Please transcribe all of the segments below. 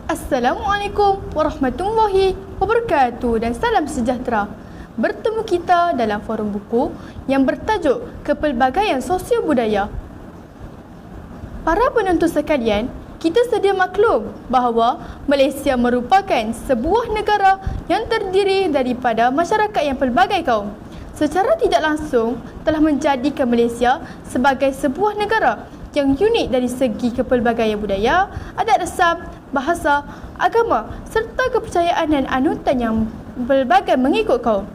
Assalamualaikum warahmatullahi wabarakatuh dan salam sejahtera. Bertemu kita dalam forum buku yang bertajuk Kepelbagaian Sosial Budaya. Para penonton sekalian, kita sedia maklum bahawa Malaysia merupakan sebuah negara yang terdiri daripada masyarakat yang pelbagai kaum. Secara tidak langsung telah menjadikan Malaysia sebagai sebuah negara yang unik dari segi kepelbagaian budaya, adat resam, bahasa, agama serta kepercayaan dan anutan yang berbagai mengikut kaum.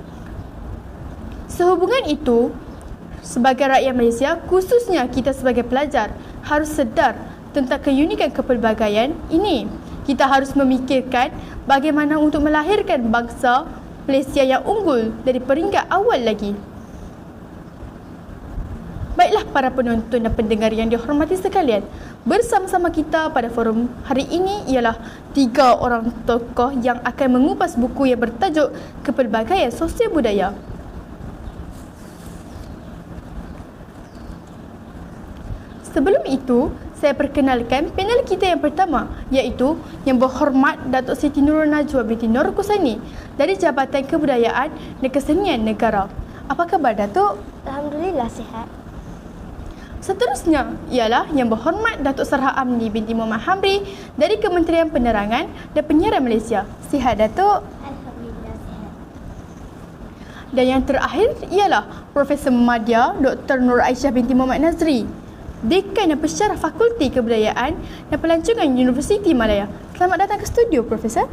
Sehubungan itu, sebagai rakyat Malaysia, khususnya kita sebagai pelajar, harus sedar tentang keunikan kepelbagaian ini. Kita harus memikirkan bagaimana untuk melahirkan bangsa Malaysia yang unggul dari peringkat awal lagi. Baiklah para penonton dan pendengar yang dihormati sekalian, bersama-sama kita pada forum hari ini ialah 3 orang tokoh yang akan mengupas buku yang bertajuk Kepelbagaian Sosial Budaya. Sebelum itu, saya perkenalkan panel kita yang pertama, iaitu Yang Berhormat Datuk Siti Nurul Najwa binti Nur Kusaini dari Jabatan Kebudayaan dan Kesenian Negara. Apa khabar Datuk? Alhamdulillah sihat. Seterusnya ialah Yang Berhormat Datuk Sarah Amni binti Muhammad Hamri dari Kementerian Penerangan dan Penyiaran Malaysia. Sihat Datuk? Alhamdulillah sihat. Dan yang terakhir ialah Profesor Madya Dr. Nur Aisyah binti Muhammad Nazri, Dekan dan Pensyarah Fakulti Kebudayaan dan Pelancongan Universiti Malaya. Selamat datang ke studio, Profesor.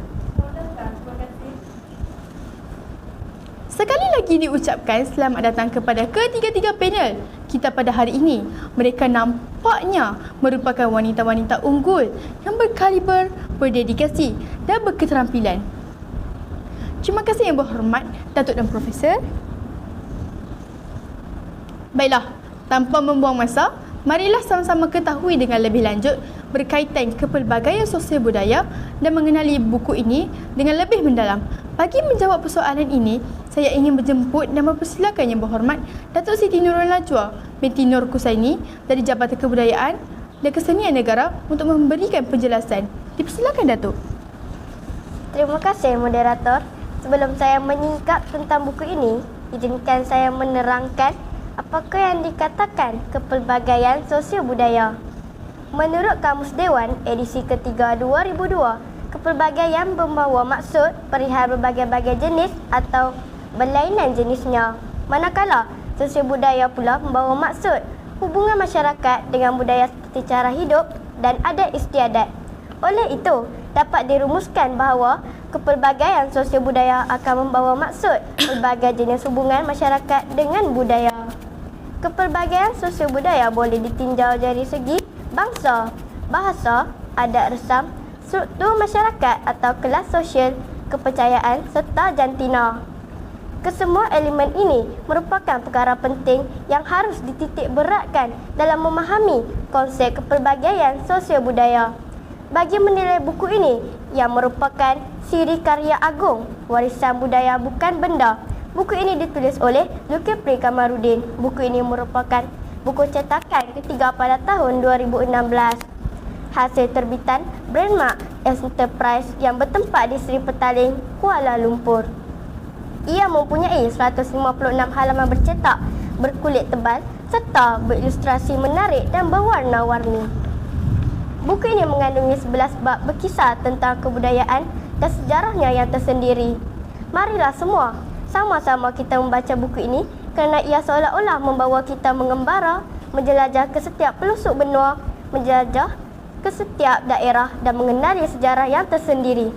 Sekali lagi diucapkan selamat datang kepada ketiga-tiga panel kita pada hari ini. Mereka nampaknya merupakan wanita-wanita unggul yang berkaliber, berdedikasi dan berketerampilan. Terima kasih Yang Berhormat Datuk dan Profesor. Baiklah, tanpa membuang masa, marilah sama-sama ketahui dengan lebih lanjut berkaitan kepelbagaian sosial budaya dan mengenali buku ini dengan lebih mendalam. Bagi menjawab persoalan ini, saya ingin menjemput dan mempersilakan Yang Berhormat Datuk Siti Nurul Najwa binti Nur Kusaini dari Jabatan Kebudayaan dan Kesenian Negara untuk memberikan penjelasan. Dipersilakan Datuk. Terima kasih moderator. Sebelum saya menyingkap tentang buku ini, izinkan saya menerangkan apakah yang dikatakan kepelbagaian sosial budaya. Menurut Kamus Dewan edisi ketiga 2002, kepelbagaian membawa maksud perihal berbagai-bagai jenis atau berlainan jenisnya. Manakala sosial budaya pula membawa maksud hubungan masyarakat dengan budaya seperti cara hidup dan adat istiadat. Oleh itu, dapat dirumuskan bahawa kepelbagaian sosial budaya akan membawa maksud pelbagai jenis hubungan masyarakat dengan budaya. Kepelbagaian sosial budaya boleh ditinjau dari segi bangsa, bahasa, adat resam, struktur masyarakat atau kelas sosial, kepercayaan serta jantina. Kesemua elemen ini merupakan perkara penting yang harus dititik beratkan dalam memahami konsep kepelbagaian sosial budaya. Bagi menilai buku ini yang merupakan siri karya agung, warisan budaya bukan benda, buku ini ditulis oleh Zulkifli Kamaruddin. Buku ini merupakan buku cetakan ketiga pada tahun 2016. Hasil terbitan Brandmark Enterprise yang bertempat di Seri Petaling, Kuala Lumpur. Ia mempunyai 156 halaman bercetak, berkulit tebal serta berilustrasi menarik dan berwarna-warni. Buku ini mengandungi 11 bab berkisah tentang kebudayaan dan sejarahnya yang tersendiri. Marilah semua sama-sama kita membaca buku ini kerana ia seolah-olah membawa kita mengembara, menjelajah ke setiap pelosok benua, menjelajah ke setiap daerah dan mengenali sejarah yang tersendiri.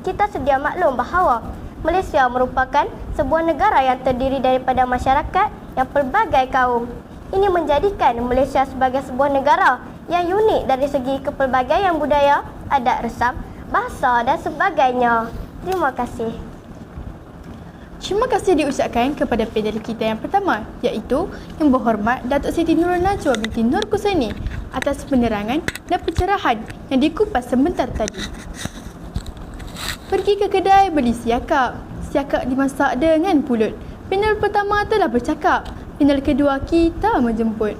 Kita sedia maklum bahawa Malaysia merupakan sebuah negara yang terdiri daripada masyarakat yang pelbagai kaum. Ini menjadikan Malaysia sebagai sebuah negara yang unik dari segi kepelbagaian budaya, adat resam, bahasa dan sebagainya. Terima kasih. Terima kasih diucapkan kepada panel kita yang pertama, iaitu Yang Berhormat Datuk Siti Nurul Najwa binti Nur Kusaini atas penerangan dan pencerahan yang dikupas sebentar tadi. Pergi ke kedai beli siakap. Siakap dimasak dengan pulut. Panel pertama telah bercakap. Panel kedua kita menjemput.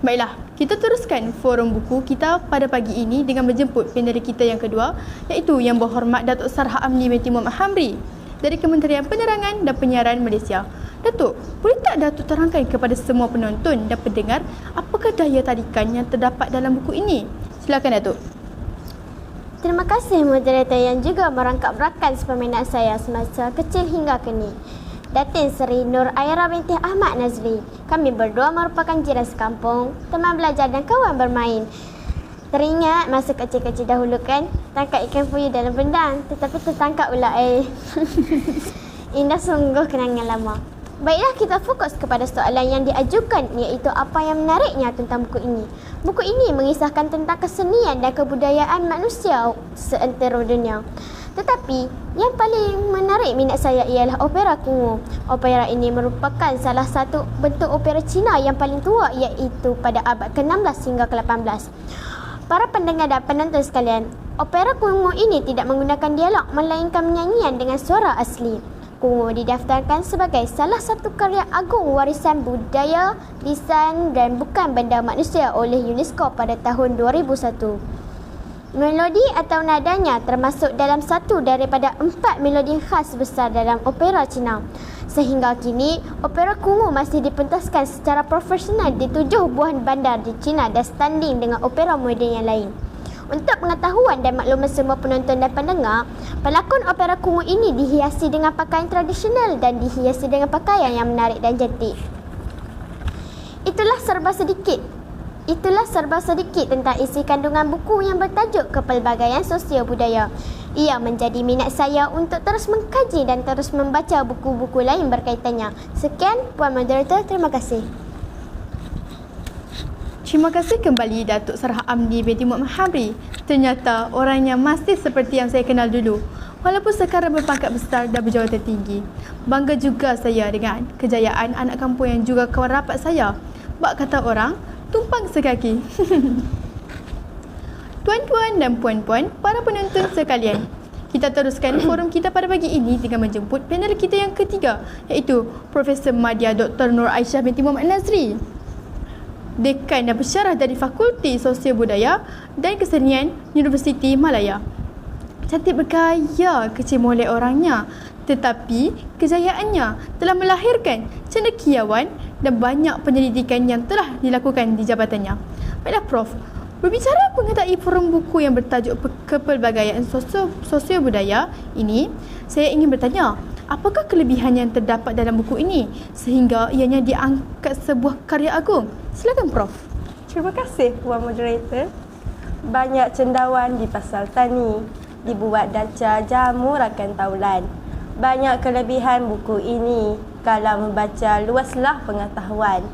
Baiklah, Kita teruskan forum buku kita pada pagi ini dengan menjemput panel kita yang kedua, iaitu Yang Berhormat Datuk Sarha Amni binti Muhammad Hamri dari Kementerian Penerangan dan Penyiaran Malaysia. Datuk, boleh tak Datuk terangkan kepada semua penonton dan pendengar apakah daya tarikan yang terdapat dalam buku ini? Silakan Datuk. Terima kasih moderator yang juga merangkap rakan sepeminat saya semasa kecil hingga kini. Datin Seri Nur Aira binti Ahmad Nazri. Kami berdua merupakan jiran sekampung, teman belajar dan kawan bermain. Teringat masa kecil-kecil dahulu kan, tangkap ikan puyuh dalam bendang, tetapi tertangkap pula air. Indah sungguh kenangan lama. Baiklah, kita fokus kepada soalan yang diajukan, iaitu apa yang menariknya tentang buku ini. Buku ini mengisahkan tentang kesenian dan kebudayaan manusia seantero dunia. Tetapi, yang paling menarik minat saya ialah opera Kungo. Opera ini merupakan salah satu bentuk opera Cina yang paling tua, iaitu pada abad ke-16 hingga ke-18. Para pendengar dan penonton sekalian, opera Kungo ini tidak menggunakan dialog melainkan nyanyian dengan suara asli. Kungo didaftarkan sebagai salah satu karya agung warisan budaya, lisan dan bukan benda manusia oleh UNESCO pada tahun 2001. Melodi atau nadanya termasuk dalam satu daripada 4 melodi khas besar dalam opera Cina. Sehingga kini, opera Kungo masih dipentaskan secara profesional di 7 buah bandar di China dan standing dengan opera moden yang lain. Untuk pengetahuan dan makluman semua penonton dan pendengar, pelakon opera Kungo ini dihiasi dengan pakaian tradisional dan dihiasi dengan pakaian yang menarik dan cantik. Itulah serba sedikit tentang isi kandungan buku yang bertajuk Kepelbagaian Sosial Budaya. Ia menjadi minat saya untuk terus mengkaji dan terus membaca buku-buku lain berkaitannya. Sekian, Puan Moderator, terima kasih. Terima kasih kembali Datuk Sarha Amni binti Muhammad Hamri. Ternyata orangnya masih seperti yang saya kenal dulu, walaupun sekarang berpangkat besar dan berjawatan tinggi. Bangga juga saya dengan kejayaan anak kampung yang juga kawan rapat saya. Bak kata orang, tumpang sekaki. Tuan-tuan dan puan-puan, para penonton sekalian, kita teruskan forum kita pada pagi ini dengan menjemput panel kita yang ketiga, iaitu Profesor Madya Dr. Nur Aisyah binti Muhammad Nazri, Dekan dan Pensyarah dari Fakulti Sosial Budaya dan Kesenian Universiti Malaya. Cantik bergaya, kecil molek orangnya, tetapi kejayaannya telah melahirkan cendekiawan dan banyak penyelidikan yang telah dilakukan di jabatannya. Baiklah Prof, berbicara mengenai forum buku yang bertajuk Kepelbagaian Sosial Budaya ini, saya ingin bertanya, apakah kelebihan yang terdapat dalam buku ini sehingga ianya diangkat sebuah karya agung? Silakan Prof. Terima kasih Puan Moderator. Banyak cendawan di pasal tani, dibuat daca jamu rakan taulan. Banyak kelebihan buku ini. Kalau membaca, luaslah pengetahuan.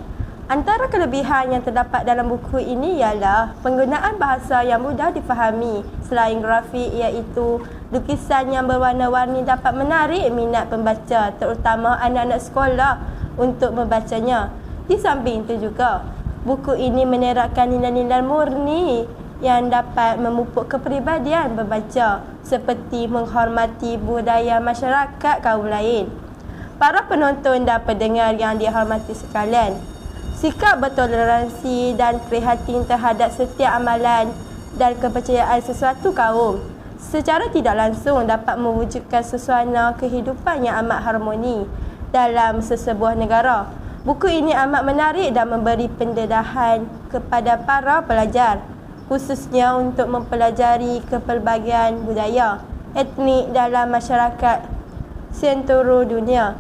Antara kelebihan yang terdapat dalam buku ini ialah penggunaan bahasa yang mudah difahami. Selain grafik, iaitu lukisan yang berwarna-warni dapat menarik minat pembaca, terutama anak-anak sekolah untuk membacanya. Di samping itu juga, buku ini menerakkan nilai-nilai murni yang dapat memupuk kepribadian pembaca, seperti menghormati budaya masyarakat kaum lain. Para penonton dan pendengar yang dihormati sekalian, sikap bertoleransi dan prihatin terhadap setiap amalan dan kepercayaan sesuatu kaum secara tidak langsung dapat mewujudkan suasana kehidupan yang amat harmoni dalam sesebuah negara. Buku ini amat menarik dan memberi pendedahan kepada para pelajar, khususnya untuk mempelajari kepelbagaian budaya etnik dalam masyarakat seantero dunia.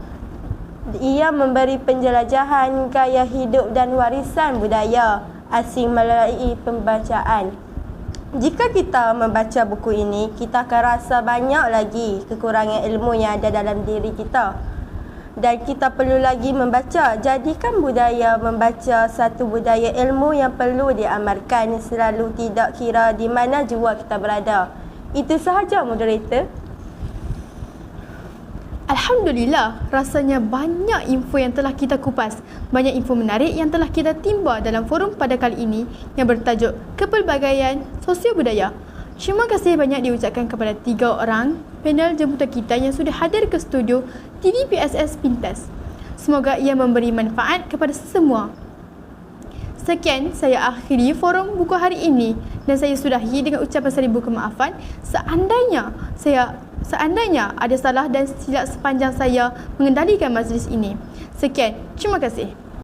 Ia memberi penjelajahan gaya hidup dan warisan budaya asing melalui pembacaan. Jika kita membaca buku ini, kita akan rasa banyak lagi kekurangan ilmu yang ada dalam diri kita. Dan kita perlu lagi membaca. Jadikan budaya membaca satu budaya ilmu yang perlu diamalkan selalu, tidak kira di mana jua kita berada. Itu sahaja, Moderator. Alhamdulillah, rasanya banyak info yang telah kita kupas. Banyak info menarik yang telah kita timba dalam forum pada kali ini yang bertajuk Kepelbagaian Sosial Budaya. Terima kasih banyak diucapkan kepada 3 orang panel jemputan kita yang sudah hadir ke studio TVPSS Pintas. Semoga ia memberi manfaat kepada semua. Sekian saya akhiri forum buku hari ini dan saya sudahi dengan ucapan seribu kemaafan seandainya ada salah dan silap sepanjang saya mengendalikan majlis ini. Sekian, terima kasih.